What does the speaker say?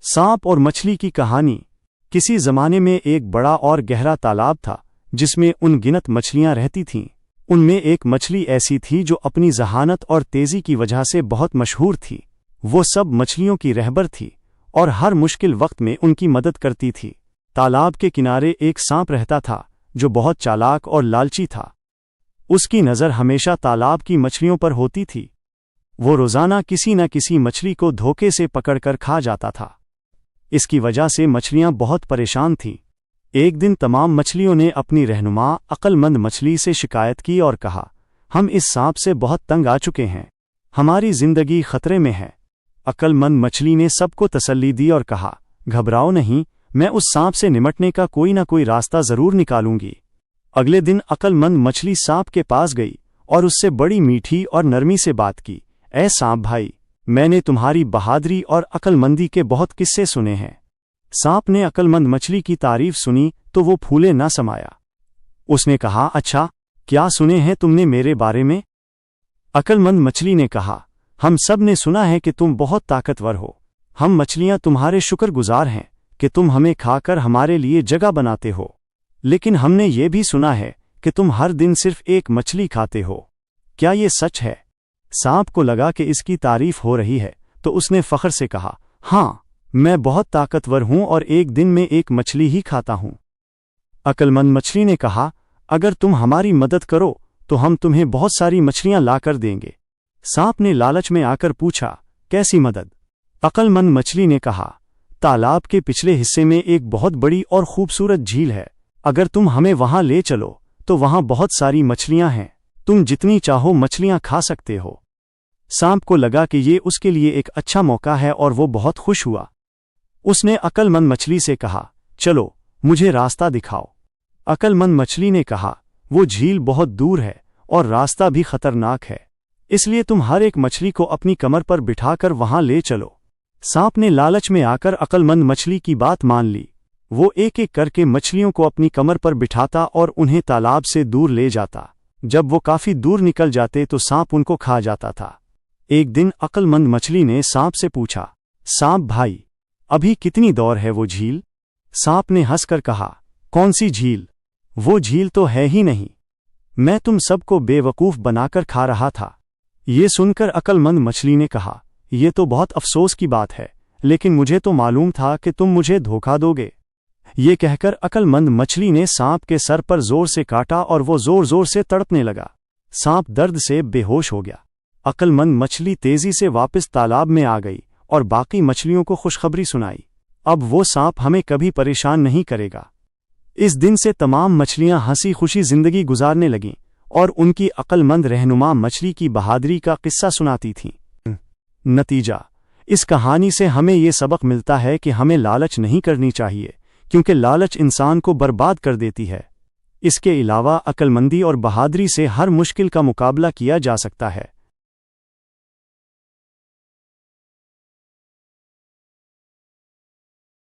सांप और मछली की कहानी। किसी जमाने में एक बड़ा और गहरा तालाब था जिसमें अनगिनत मछलियां रहती थीं। उनमें एक मछली ऐसी थी जो अपनी जहानत और तेजी की वजह से बहुत मशहूर थी। वो सब मछलियों की रहबर थी और हर मुश्किल वक्त में उनकी मदद करती थी। तालाब के किनारे एक सांप रहता था जो बहुत चालाक और लालची था। उसकी नज़र हमेशा तालाब की मछलियों पर होती थी। वो रोज़ाना किसी न किसी मछली को धोखे से पकड़कर खा जाता था। इसकी वजह से मछलियां बहुत परेशान थीं। एक दिन तमाम मछलियों ने अपनी रहनुमा अक्लमंद मछली से शिकायत की और कहा, हम इस सांप से बहुत तंग आ चुके हैं, हमारी जिंदगी खतरे में है। अक्लमंद मछली ने सबको तसल्ली दी और कहा, घबराओ नहीं, मैं उस सांप से निपटने का कोई ना कोई रास्ता जरूर निकालूंगी। अगले दिन अक्लमंद मछली सांप के पास गई और उससे बड़ी मीठी और नरमी से बात की। ऐ सांप भाई, मैंने तुम्हारी बहादुरी और अक्लमंदी के बहुत किस्से सुने हैं। सांप ने अक्लमंद मछली की तारीफ सुनी तो वो फूले न समाया। उसने कहा, अच्छा, क्या सुने हैं तुमने मेरे बारे में? अक्लमंद मछली ने कहा, हम सब ने सुना है कि तुम बहुत ताकतवर हो। हम मछलियां तुम्हारे शुक्रगुजार हैं कि तुम हमें खाकर हमारे लिए जगह बनाते हो। लेकिन हमने ये भी सुना है कि तुम हर दिन सिर्फ एक मछली खाते हो। क्या ये सच है? सांप को लगा कि इसकी तारीफ हो रही है तो उसने फख्र से कहा, हाँ, मैं बहुत ताकतवर हूं और एक दिन में एक मछली ही खाता हूं। अक्लमंद मछली ने कहा, अगर तुम हमारी मदद करो तो हम तुम्हें बहुत सारी मछलियां लाकर देंगे। सांप ने लालच में आकर पूछा, कैसी मदद? अक्लमंद मछली ने कहा, तालाब के पिछले हिस्से में एक बहुत बड़ी और खूबसूरत झील है। अगर तुम हमें वहां ले चलो तो वहां बहुत सारी मछलियां हैं, तुम जितनी चाहो मछलियां खा सकते हो। सांप को लगा कि ये उसके लिए एक अच्छा मौका है और वो बहुत खुश हुआ। उसने अक्लमंद मछली से कहा, चलो, मुझे रास्ता दिखाओ। अक्लमंद मछली ने कहा, वो झील बहुत दूर है और रास्ता भी खतरनाक है, इसलिए तुम हर एक मछली को अपनी कमर पर बिठाकर वहां ले चलो। सांप ने लालच में आकर अक्लमंद मछली की बात मान ली। वो एक एक करके मछलियों को अपनी कमर पर बिठाता और उन्हें तालाब से दूर ले जाता। जब वो काफी दूर निकल जाते तो सांप उनको खा जाता था। एक दिन अक्लमंद मछली ने सांप से पूछा, सांप भाई, अभी कितनी दूर है वो झील? सांप ने हंसकर कहा, कौन सी झील? वो झील तो है ही नहीं, मैं तुम सबको बेवकूफ बनाकर खा रहा था। ये सुनकर अक्लमंद मछली ने कहा, ये तो बहुत अफसोस की बात है, लेकिन मुझे तो मालूम था कि तुम मुझे धोखा दोगे। ये कहकर अक्लमंद मछली ने सांप के सर पर जोर से काटा और वो जोर जोर से तड़पने लगा। सांप दर्द से बेहोश हो गया। अक्लमंद मछली तेजी से वापस तालाब में आ गई और बाकी मछलियों को खुशखबरी सुनाई। अब वो सांप हमें कभी परेशान नहीं करेगा। इस दिन से तमाम मछलियां हंसी खुशी जिंदगी गुजारने लगीं और उनकी अक्लमंद रहनुमा मछली की बहादुरी का किस्सा सुनाती थीं। नतीजा, इस कहानी से हमें ये सबक मिलता है कि हमें लालच नहीं करनी चाहिए, क्योंकि लालच इंसान को बर्बाद कर देती है। इसके अलावा अक्लमंदी और बहादुरी से हर मुश्किल का मुकाबला किया जा सकता है।